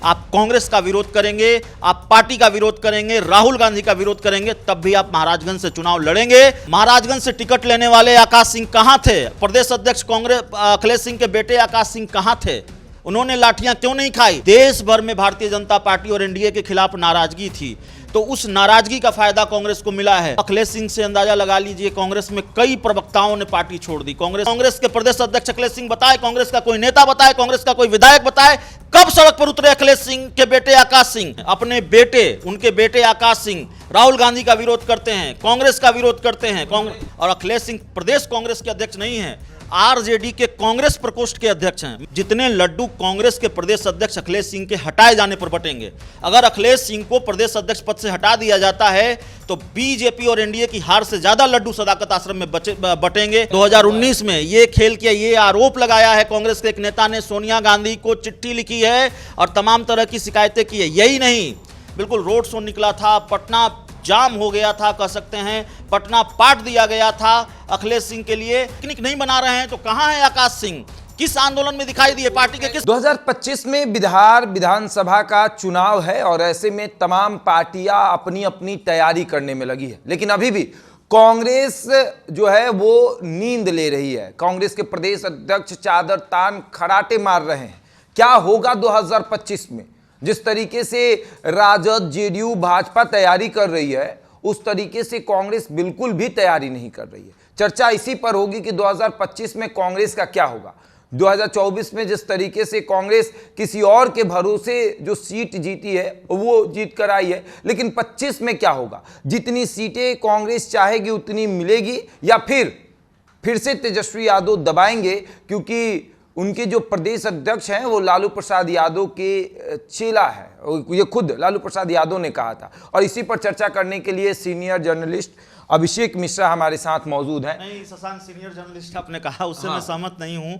आप कांग्रेस का विरोध करेंगे, आप पार्टी का विरोध करेंगे, राहुल गांधी का विरोध करेंगे, तब भी आप महाराजगंज से चुनाव लड़ेंगे। महाराजगंज से टिकट लेने वाले आकाश सिंह कहां थे? प्रदेश अध्यक्ष कांग्रेस अखिलेश सिंह के बेटे आकाश सिंह कहां थे? उन्होंने लाठियां क्यों नहीं खाई? देश भर में भारतीय जनता पार्टी और एनडीए के खिलाफ नाराजगी थी, तो उस नाराजगी का फायदा कांग्रेस को मिला है। अखिलेश सिंह से अंदाजा लगा लीजिए, कांग्रेस में कई प्रवक्ताओं ने पार्टी छोड़ दी। कांग्रेस के प्रदेश अध्यक्ष अखिलेश सिंह बताए, कांग्रेस का कोई नेता बताए, कांग्रेस का कोई विधायक बताए, कब सड़क पर उतरे अखिलेश सिंह के बेटे आकाश सिंह? अपने बेटे, उनके बेटे आकाश सिंह राहुल गांधी का विरोध करते हैं, कांग्रेस का विरोध करते हैं। और अखिलेश सिंह प्रदेश कांग्रेस के अध्यक्ष नहीं है, आरजेडी के कांग्रेस प्रकोष्ठ के अध्यक्ष हैं। जितने लड्डू कांग्रेस के प्रदेश अध्यक्ष अखिलेश सिंह के हटाए जाने पर बटेंगे, अगर अखिलेश सिंह को प्रदेश अध्यक्ष पद से हटा दिया जाता है तो बीजेपी और एनडीए की हार से ज्यादा लड्डू सदाकत आश्रम में बटेंगे। 2019 में ये खेल किया, ये आरोप लगाया है कांग्रेस के एक नेता ने, सोनिया गांधी को चिट्ठी लिखी है और तमाम तरह की शिकायतें की है। यही नहीं, बिल्कुल रोड शो निकला था, पटना जाम हो गया था, कह सकते हैं पटना पाट दिया गया था अखिलेश सिंह के लिए। पिकनिक नहीं बना रहे हैं तो कहां है आकाश सिंह? किस आंदोलन में दिखाई दिए? पार्टी के किस? 2025 में बिहार विधानसभा का चुनाव है और ऐसे में तमाम पार्टियां अपनी अपनी तैयारी करने में लगी है, लेकिन अभी भी कांग्रेस जो है वो नींद ले रही है। कांग्रेस के प्रदेश अध्यक्ष चादर तान खराटे मार रहे हैं। क्या होगा 2025 में? जिस तरीके से राजद, जेडीयू, भाजपा तैयारी कर रही है, उस तरीके से कांग्रेस बिल्कुल भी तैयारी नहीं कर रही है। चर्चा इसी पर होगी कि 2025 में कांग्रेस का क्या होगा। 2024 में जिस तरीके से कांग्रेस किसी और के भरोसे जो सीट जीती है वो जीत कर आई है, लेकिन 25 में क्या होगा? जितनी सीटें कांग्रेस चाहेगी उतनी मिलेगी या फिर से तेजस्वी यादव दबाएंगे, क्योंकि उनके जो प्रदेश अध्यक्ष हैं वो लालू प्रसाद यादव के चेला है, ये खुद लालू प्रसाद यादव ने कहा था। और इसी पर चर्चा करने के लिए सीनियर जर्नलिस्ट अभिषेक मिश्रा हमारे साथ मौजूद हैं। नहीं, शशांक सीनियर जर्नलिस्ट आपने कहा, उससे मैं सहमत नहीं हूं।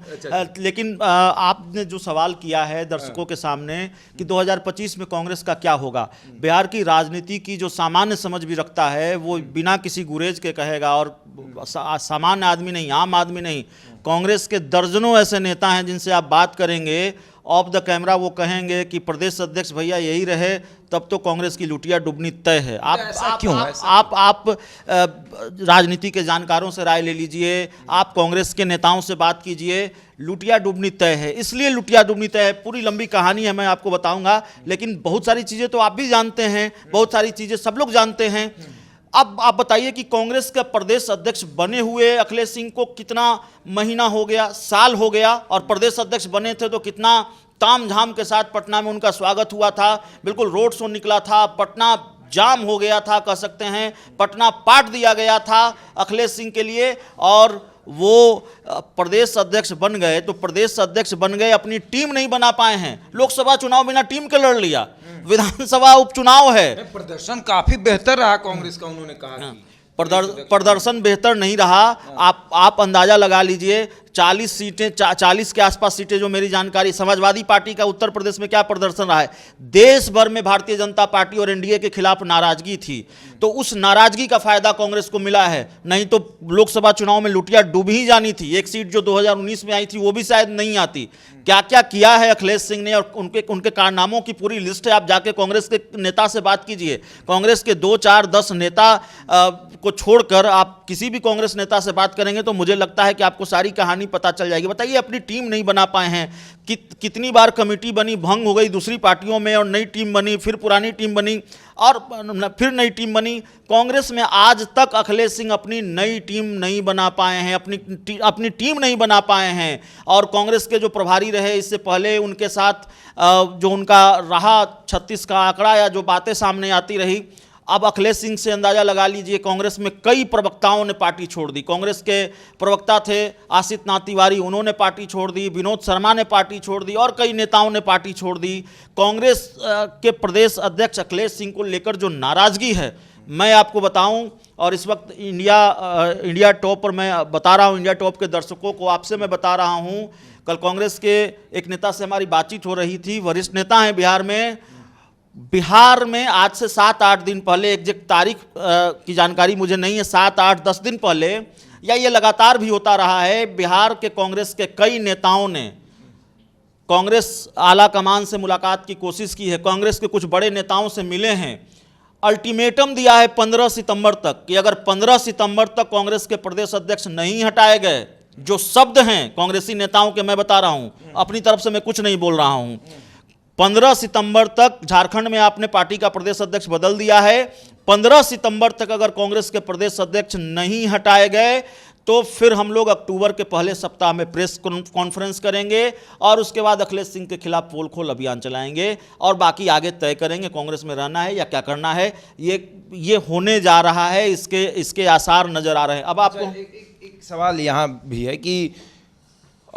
लेकिन आपने जो सवाल किया है दर्शकों के सामने कि 2025 में कांग्रेस का क्या होगा, बिहार की राजनीति की जो सामान्य समझ भी रखता है वो बिना किसी गुरेज के कहेगा, और सामान्य आदमी नहीं, आम आदमी नहीं, कांग्रेस के दर्जनों ऐसे नेता हैं जिनसे आप बात करेंगे ऑफ द कैमरा, वो कहेंगे कि प्रदेश अध्यक्ष भैया यही रहे तब तो कांग्रेस की लुटिया डूबनी तय है। आप राजनीति के जानकारों से राय ले लीजिए, आप कांग्रेस के नेताओं से बात कीजिए, लुटिया डूबनी तय है। इसलिए लुटिया डूबनी तय है, पूरी लंबी कहानी है, मैं आपको बताऊंगा, लेकिन बहुत सारी चीज़ें तो आप भी जानते हैं, बहुत सारी चीज़ें सब लोग जानते हैं। अब आप बताइए कि कांग्रेस का प्रदेश अध्यक्ष बने हुए अखिलेश सिंह को कितना महीना हो गया, साल हो गया, और प्रदेश अध्यक्ष बने थे तो कितना ताम झाम के साथ पटना में उनका स्वागत हुआ था, बिल्कुल रोड शो निकला था, पटना जाम हो गया था, कह सकते हैं पटना पाट दिया गया था अखिलेश सिंह के लिए। और वो प्रदेश अध्यक्ष बन गए तो प्रदेश अध्यक्ष बन गए, अपनी टीम नहीं बना पाए हैं। लोकसभा चुनाव बिना टीम के लड़ लिया, विधानसभा उपचुनाव है, प्रदर्शन काफी बेहतर रहा कांग्रेस का, उन्होंने कहा प्रदर्शन बेहतर नहीं रहा। आप अंदाजा लगा लीजिए, 40 सीटें, 40 के आसपास सीटें जो मेरी जानकारी, समाजवादी पार्टी का उत्तर प्रदेश में क्या प्रदर्शन रहा है। देश भर में भारतीय जनता पार्टी और एनडीए के खिलाफ नाराजगी थी, तो उस नाराजगी का फायदा कांग्रेस को मिला है। नहीं तो लोकसभा चुनाव में लुटिया डूब ही जानी थी। एक सीट जो 2019 में आई थी वो भी शायद नहीं आती। क्या क्या किया है अखिलेश सिंह ने और उनके कारनामों की पूरी लिस्ट है। आप जाके कांग्रेस के नेता से बात कीजिए, कांग्रेस के 2, 4, 10 नेता को छोड़कर आप किसी भी कांग्रेस नेता से बात करेंगे तो मुझे लगता है कि आपको सारी कहानी पता चल जाएगी। बताइए, अपनी टीम नहीं बना पाए हैं, कितनी बार कमेटी बनी, भंग हो गई दूसरी पार्टियों में, और नई टीम बनी, फिर पुरानी टीम बनी, और फिर नई टीम बनी। कांग्रेस में आज तक अखिलेश सिंह अपनी नई टीम नहीं बना पाए हैं, अपनी टीम नहीं बना पाए हैं। और कांग्रेस के जो प्रभारी रहे इससे पहले, उनके साथ जो उनका रहा 36 का आंकड़ा या जो बातें सामने आती रही, अब अखिलेश सिंह से अंदाजा लगा लीजिए, कांग्रेस में कई प्रवक्ताओं ने पार्टी छोड़ दी। कांग्रेस के प्रवक्ता थे आशित नाथ तिवारी, उन्होंने पार्टी छोड़ दी, विनोद शर्मा ने पार्टी छोड़ दी, और कई नेताओं ने पार्टी छोड़ दी। कांग्रेस के प्रदेश अध्यक्ष अखिलेश सिंह को लेकर जो नाराजगी है, मैं आपको बताऊं, और इस वक्त इंडिया टॉप पर मैं बता रहा हूं, इंडिया टॉप के दर्शकों को आपसे मैं बता रहा हूं, कल कांग्रेस के एक नेता से हमारी बातचीत हो रही थी, वरिष्ठ नेता हैं बिहार में आज से 7-8 दिन पहले, एग्जैक्ट तारीख की जानकारी मुझे नहीं है, 7-8-10 दिन पहले, या ये लगातार भी होता रहा है, बिहार के कांग्रेस के कई नेताओं ने कांग्रेस आला कमान से मुलाकात की कोशिश की है, कांग्रेस के कुछ बड़े नेताओं से मिले हैं, अल्टीमेटम दिया है 15 सितंबर तक कि अगर 15 सितंबर तक कांग्रेस के प्रदेश अध्यक्ष नहीं हटाए गए, जो शब्द हैं कांग्रेसी नेताओं के मैं बता रहा हूं, अपनी तरफ से मैं कुछ नहीं बोल रहा हूं, 15 सितंबर तक झारखंड में आपने पार्टी का प्रदेश अध्यक्ष बदल दिया है, 15 सितंबर तक अगर कांग्रेस के प्रदेश अध्यक्ष नहीं हटाए गए तो फिर हम लोग अक्टूबर के पहले सप्ताह में प्रेस कॉन्फ्रेंस करेंगे और उसके बाद अखिलेश सिंह के खिलाफ पोल खोल अभियान चलाएंगे और बाकी आगे तय करेंगे कांग्रेस में रहना है या क्या करना है। ये होने जा रहा है, इसके आसार नजर आ रहे हैं। अब आपको एक सवाल यहाँ भी है कि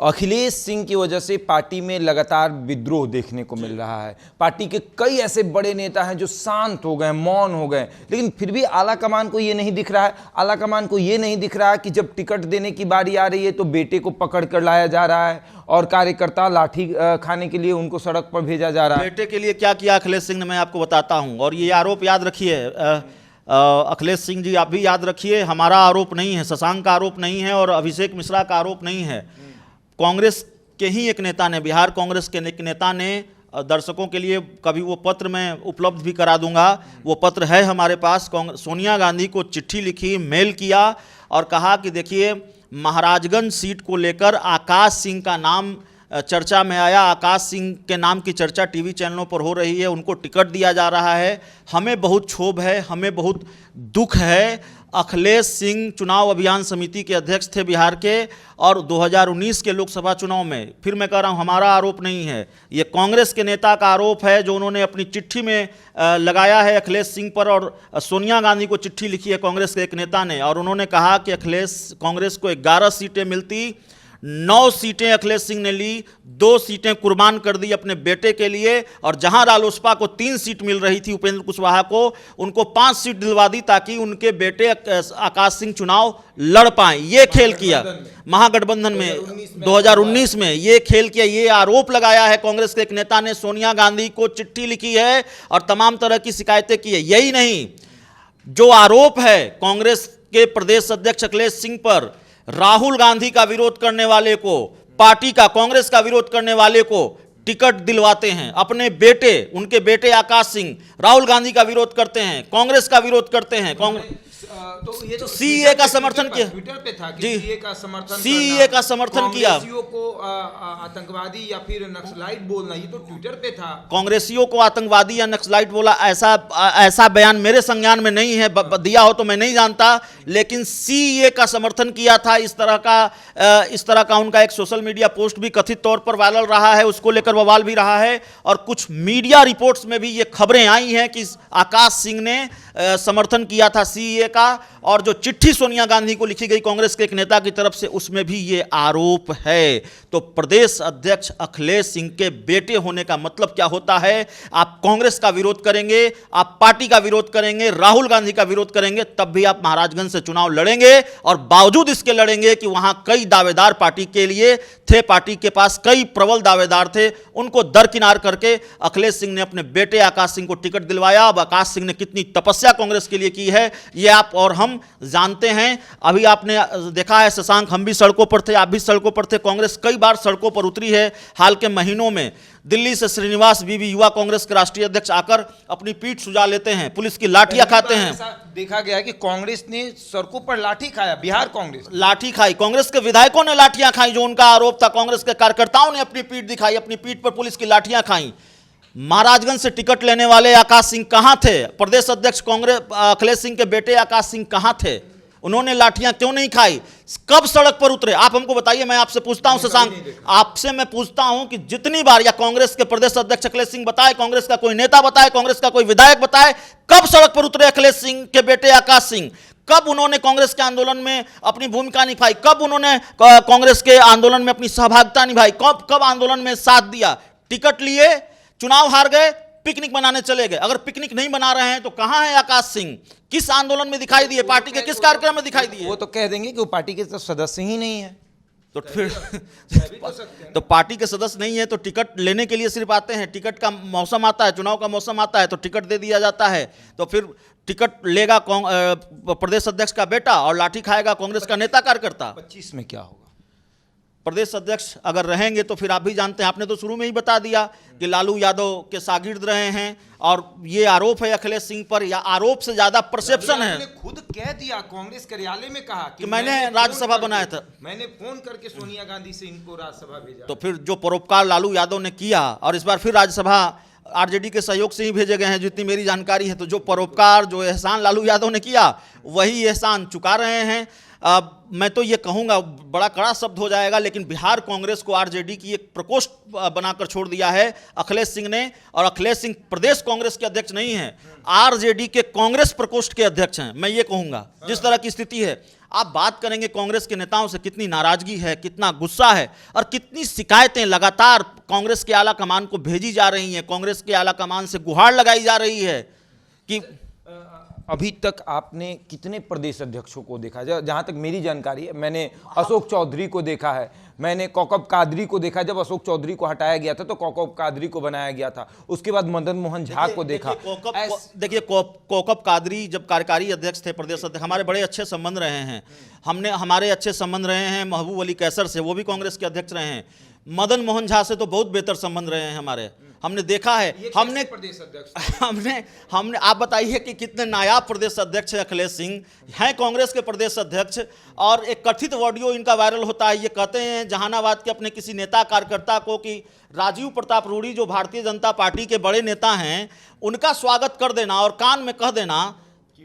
अखिलेश सिंह की वजह से पार्टी में लगातार विद्रोह देखने को मिल रहा है। पार्टी के कई ऐसे बड़े नेता हैं जो शांत हो गए, मौन हो गए, लेकिन फिर भी आला कमान को ये नहीं दिख रहा है, आला कमान को ये नहीं दिख रहा है कि जब टिकट देने की बारी आ रही है तो बेटे को पकड़ कर लाया जा रहा है और कार्यकर्ता लाठी खाने के लिए उनको सड़क पर भेजा जा रहा है। बेटे के लिए क्या किया अखिलेश सिंह ने मैं आपको बताता हूँ, और ये आरोप याद रखिए अखिलेश सिंह जी, आप भी याद रखिए, हमारा आरोप नहीं है, शशांक का आरोप नहीं है और अभिषेक मिश्रा का आरोप नहीं है। कांग्रेस के ही एक नेता ने, बिहार कांग्रेस के एक नेता ने, दर्शकों के लिए कभी वो पत्र मैं उपलब्ध भी करा दूंगा, वो पत्र है हमारे पास, सोनिया गांधी को चिट्ठी लिखी, मेल किया और कहा कि देखिए महाराजगंज सीट को लेकर आकाश सिंह का नाम चर्चा में आया, आकाश सिंह के नाम की चर्चा टीवी चैनलों पर हो रही है, उनको टिकट दिया जा रहा है, हमें बहुत क्षोभ है, हमें बहुत दुख है। अखिलेश सिंह चुनाव अभियान समिति के अध्यक्ष थे बिहार के और 2019 के लोकसभा चुनाव में, फिर मैं कह रहा हूं हमारा आरोप नहीं है, ये कांग्रेस के नेता का आरोप है जो उन्होंने अपनी चिट्ठी में लगाया है अखिलेश सिंह पर, और सोनिया गांधी को चिट्ठी लिखी है कांग्रेस के एक नेता ने, और उन्होंने कहा कि कांग्रेस को 11 सीटें मिलती, 9 सीटें अखिलेश सिंह ने ली, 2 सीटें कुर्बान कर दी अपने बेटे के लिए, और जहां रालोसपा को 3 सीट मिल रही थी उपेंद्र कुशवाहा को, उनको 5 सीट दिलवा दी ताकि उनके बेटे आकाश सिंह चुनाव लड़ पाएं। ये खेल किया महागठबंधन में 2019 में, ये खेल किया, ये आरोप लगाया है कांग्रेस के एक नेता ने, सोनिया गांधी को चिट्ठी लिखी है और तमाम तरह की शिकायतें की है। यही नहीं, जो आरोप है कांग्रेस के प्रदेश अध्यक्ष अखिलेश सिंह पर, राहुल गांधी का विरोध करने वाले को, पार्टी का, कांग्रेस का विरोध करने वाले को टिकट दिलवाते हैं, अपने बेटे, उनके बेटे आकाश सिंह राहुल गांधी का विरोध करते हैं, कांग्रेस का विरोध करते हैं, तो ये तो सीए का समर्थन किया, ट्विटर पे था कि जी, सीए का समर्थन, सीए का समर्थन किया, कांग्रेसियों को आतंकवादी या फिर नक्सलाइट बोलना, ये तो ट्विटर पे था। कांग्रेसियों को आतंकवादी या नक्सलाइट बोला, ऐसा बयान मेरे संज्ञान में नहीं है, दिया हो तो मैं नहीं जानता, लेकिन सीए का समर्थन किया था। इस तरह का उनका एक सोशल मीडिया पोस्ट भी कथित तौर पर वायरल रहा है, उसको लेकर बवाल भी रहा है, और कुछ मीडिया रिपोर्ट्स में भी ये खबरें आई हैं कि आकाश सिंह ने समर्थन किया था सीए का, और जो चिट्ठी सोनिया गांधी को लिखी गई कांग्रेस के एक नेता की तरफ से, उसमें भी ये आरोप है। तो प्रदेश अध्यक्ष अखिलेश सिंह के बेटे होने का मतलब क्या होता है? आप कांग्रेस का विरोध करेंगे, आप पार्टी का विरोध करेंगे, राहुल गांधी का विरोध करेंगे, तब भी आप महाराजगंज से चुनाव लड़ेंगे, और बावजूद इसके लड़ेंगे कि वहां कई दावेदार पार्टी के लिए थे, पार्टी के पास कई प्रबल दावेदार थे, उनको दरकिनार करके अखिलेश सिंह ने अपने बेटे आकाश सिंह को टिकट दिलवाया। अब आकाश सिंह ने कितनी तपस्या कांग्रेस के लिए की है ये आप और हम जानते हैं। अभी आपने देखा है शशांक, हम भी सड़कों पर थे, आप भी सड़कों पर थे, कांग्रेस कई बार सड़कों पर उतरी है हाल के महीनों में। दिल्ली से श्रीनिवास बीवी युवा कांग्रेस के राष्ट्रीय अध्यक्ष आकर अपनी पीठ सुझा लेते हैं, पुलिस की लाठियां खाते हैं। देखा गया कि कांग्रेस ने सड़कों पर लाठी खाया, बिहार कांग्रेस लाठी खाई, कांग्रेस के विधायकों ने लाठियां खाई, जो उनका आरोप था, कांग्रेस के कार्यकर्ताओं ने अपनी पीठ दिखाई, अपनी पीठ पर पुलिस की लाठियां खाई। महाराजगंज से टिकट लेने वाले आकाश सिंह कहां थे? प्रदेश अध्यक्ष कांग्रेस अखिलेश सिंह के बेटे आकाश सिंह कहां थे? उन्होंने लाठियां क्यों नहीं खाई? कब सड़क पर उतरे? आप हमको बताइए। मैं आपसे पूछता हूं शशांक, आपसे मैं पूछता हूं कि जितनी बार, या कांग्रेस के प्रदेश अध्यक्ष अखिलेश सिंह बताए, कांग्रेस का कोई नेता बताए, कांग्रेस का कोई विधायक बताए, कब सड़क पर उतरे अखिलेश सिंह के बेटे आकाश सिंह? कब उन्होंने कांग्रेस के आंदोलन में अपनी भूमिका निभाई? कब उन्होंने कांग्रेस के आंदोलन में अपनी सहभागिता निभाई? कब आंदोलन में साथ दिया? टिकट लिए, चुनाव हार गए, पिकनिक मनाने चले गए। अगर पिकनिक नहीं मना रहे हैं तो कहां है आकाश सिंह? किस आंदोलन में दिखाई दिए? पार्टी के किस कार्यक्रम में दिखाई दिए? वो तो कह देंगे कि वो पार्टी के सदस्य ही नहीं है, तो फिर तो पार्टी के सदस्य नहीं है तो टिकट लेने के लिए सिर्फ आते हैं। टिकट का मौसम आता है, चुनाव का मौसम आता है तो टिकट दे दिया जाता है। तो फिर टिकट लेगा प्रदेश अध्यक्ष का बेटा और लाठी खाएगा कांग्रेस का नेता कार्यकर्ता। 25 में क्या होगा? प्रदेश अध्यक्ष अगर रहेंगे तो फिर आप भी जानते हैं, आपने तो शुरू में ही बता दिया कि लालू यादव के शागिर्द रहे हैं, और ये आरोप है अखिलेश सिंह पर, या आरोप से ज्यादा परसेप्शन है। खुद कह दिया, कांग्रेस कार्यालय में कहा कि मैंने राज्यसभा बनाया था, मैंने फोन करके सोनिया गांधी से इनको राज्यसभा भेजा। तो फिर जो परोपकार लालू यादव ने किया, और इस बार फिर राज्यसभा आरजेडी के सहयोग से ही भेजे गए हैं जितनी मेरी जानकारी है, तो जो परोपकार, जो एहसान लालू यादव ने किया वही एहसान चुका रहे हैं। मैं तो ये कहूँगा, बड़ा कड़ा शब्द हो जाएगा, लेकिन बिहार कांग्रेस को आरजेडी की एक प्रकोष्ठ बनाकर छोड़ दिया है अखिलेश सिंह ने, और अखिलेश सिंह प्रदेश कांग्रेस के अध्यक्ष नहीं हैं, आरजेडी के कांग्रेस प्रकोष्ठ के अध्यक्ष हैं। मैं ये कहूँगा जिस तरह की स्थिति है, आप बात करेंगे कांग्रेस के नेताओं से कितनी नाराजगी है, कितना गुस्सा है, और कितनी शिकायतें लगातार कांग्रेस के आला कमान को भेजी जा रही हैं, कांग्रेस के आला कमान से गुहार लगाई जा रही है कि अभी तक आपने कितने प्रदेश अध्यक्षों को देखा? जहां तक मेरी जानकारी है, मैंने अशोक चौधरी को देखा है, मैंने कौकब कादरी को देखा। जब अशोक चौधरी को हटाया गया था तो कौकब कादरी को बनाया गया था, उसके बाद मदन मोहन झा को देखा। देखिए कौकब कादरी जब कार्यकारी अध्यक्ष थे, प्रदेश अध्यक्ष, हमारे बड़े अच्छे संबंध रहे हैं, हमारे अच्छे संबंध रहे हैं महबूब अली कैसर से, वो भी कांग्रेस के अध्यक्ष रहे हैं। मदन मोहन झा से तो बहुत बेहतर संबंध रहे हैं हमारे, हमने देखा है। हमने प्रदेश अध्यक्ष हमने आप बताइए कि कितने नायाब प्रदेश अध्यक्ष हैं अखिलेश सिंह, हैं कांग्रेस के प्रदेश अध्यक्ष, और एक कथित ऑडियो इनका वायरल होता है, ये कहते हैं जहानाबाद के अपने किसी नेता कार्यकर्ता को कि राजीव प्रताप रूडी जो भारतीय जनता पार्टी के बड़े नेता हैं, उनका स्वागत कर देना और कान में कह देना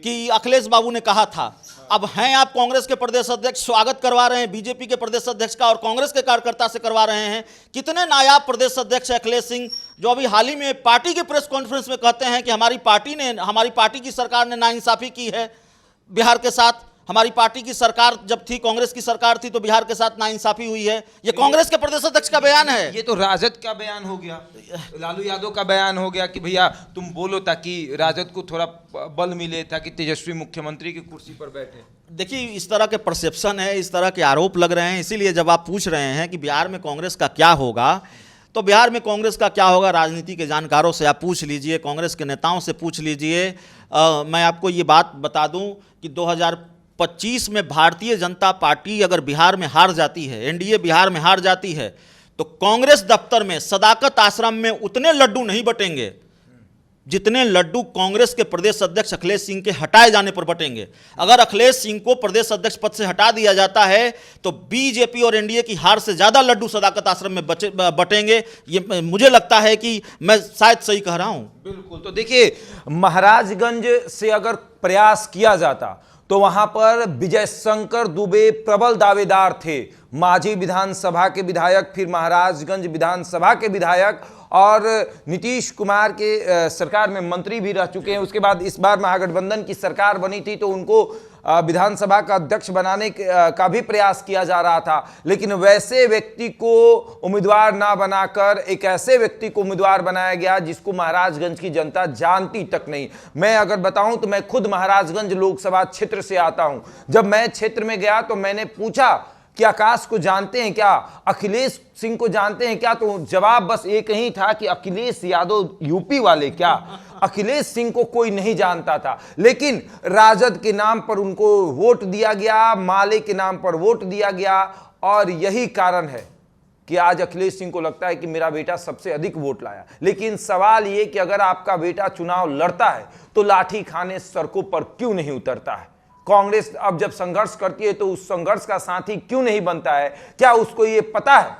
कि अखिलेश बाबू ने कहा था। अब हैं आप कांग्रेस के प्रदेश अध्यक्ष, स्वागत करवा रहे हैं बीजेपी के प्रदेश अध्यक्ष का, और कांग्रेस के कार्यकर्ता से करवा रहे हैं। कितने नायाब प्रदेश अध्यक्ष अखिलेश सिंह, जो अभी हाल ही में पार्टी के प्रेस कॉन्फ्रेंस में कहते हैं कि हमारी पार्टी की सरकार ने नाइंसाफी की है बिहार के साथ, हमारी पार्टी की सरकार जब थी, कांग्रेस की सरकार थी, तो बिहार के साथ नाइंसाफी हुई है। ये कांग्रेस के प्रदेश अध्यक्ष का बयान है। ये तो राजद का बयान हो गया, लालू यादव का बयान हो गया कि भैया तुम बोलो ताकि राजद को थोड़ा बल मिले, ताकि तेजस्वी मुख्यमंत्री की कुर्सी पर बैठे। देखिए, इस तरह के परसेप्शन है, इस तरह के आरोप लग रहे हैं। इसीलिए जब आप पूछ रहे हैं कि बिहार में कांग्रेस का क्या होगा, तो बिहार में कांग्रेस का क्या होगा, राजनीति के जानकारों से आप पूछ लीजिए, कांग्रेस के नेताओं से पूछ लीजिए। मैं आपको ये बात बता दूं कि 2025 में भारतीय जनता पार्टी अगर बिहार में हार जाती है, एनडीए बिहार में हार जाती है, तो कांग्रेस दफ्तर में सदाकत आश्रम में उतने लड्डू नहीं बटेंगे जितने लड्डू कांग्रेस के प्रदेश अध्यक्ष अखिलेश सिंह के हटाए जाने पर बटेंगे। अगर अखिलेश सिंह को प्रदेश अध्यक्ष पद से हटा दिया जाता है तो बीजेपी और एनडीए की हार से ज्यादा लड्डू सदाकत आश्रम में बटेंगे। ये मुझे लगता है कि मैं शायद सही कह रहा हूं। बिल्कुल। तो देखिए, महाराजगंज से अगर प्रयास किया जाता तो वहां पर विजय शंकर दुबे प्रबल दावेदार थे, मांझी विधानसभा के विधायक, फिर महाराजगंज विधानसभा के विधायक, और नीतीश कुमार के सरकार में मंत्री भी रह चुके हैं। उसके बाद इस बार महागठबंधन की सरकार बनी थी तो उनको विधानसभा का अध्यक्ष बनाने का भी प्रयास किया जा रहा था, लेकिन वैसे व्यक्ति को उम्मीदवार ना बनाकर एक ऐसे व्यक्ति को उम्मीदवार बनाया गया जिसको महाराजगंज की जनता जानती तक नहीं। मैं अगर बताऊं तो मैं खुद महाराजगंज लोकसभा क्षेत्र से आता हूं। जब मैं क्षेत्र में गया तो मैंने पूछा कि आकाश को जानते हैं क्या, अखिलेश सिंह को जानते हैं क्या, तो जवाब बस एक ही था कि अखिलेश यादव यूपी वाले क्या, अखिलेश सिंह को कोई नहीं जानता था। लेकिन राजद के नाम पर उनको वोट दिया गया, माले के नाम पर वोट दिया गया, और यही कारण है कि आज अखिलेश सिंह को लगता है कि मेरा बेटा सबसे अधिक वोट लाया। लेकिन सवाल ये कि अगर आपका बेटा चुनाव लड़ता है तो लाठी खाने सड़कों पर क्यों नहीं उतरता है? कांग्रेस अब जब संघर्ष करती है तो उस संघर्ष का साथी क्यों नहीं बनता है? क्या उसको ये पता है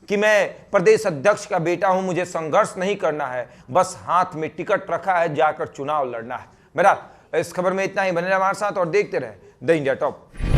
कि मैं प्रदेश अध्यक्ष का बेटा हूं, मुझे संघर्ष नहीं करना है, बस हाथ में टिकट रखा है, जाकर चुनाव लड़ना है? मेरा इस खबर में इतना ही। बने रहे हमारे साथ और देखते रहे द इंडिया टॉप।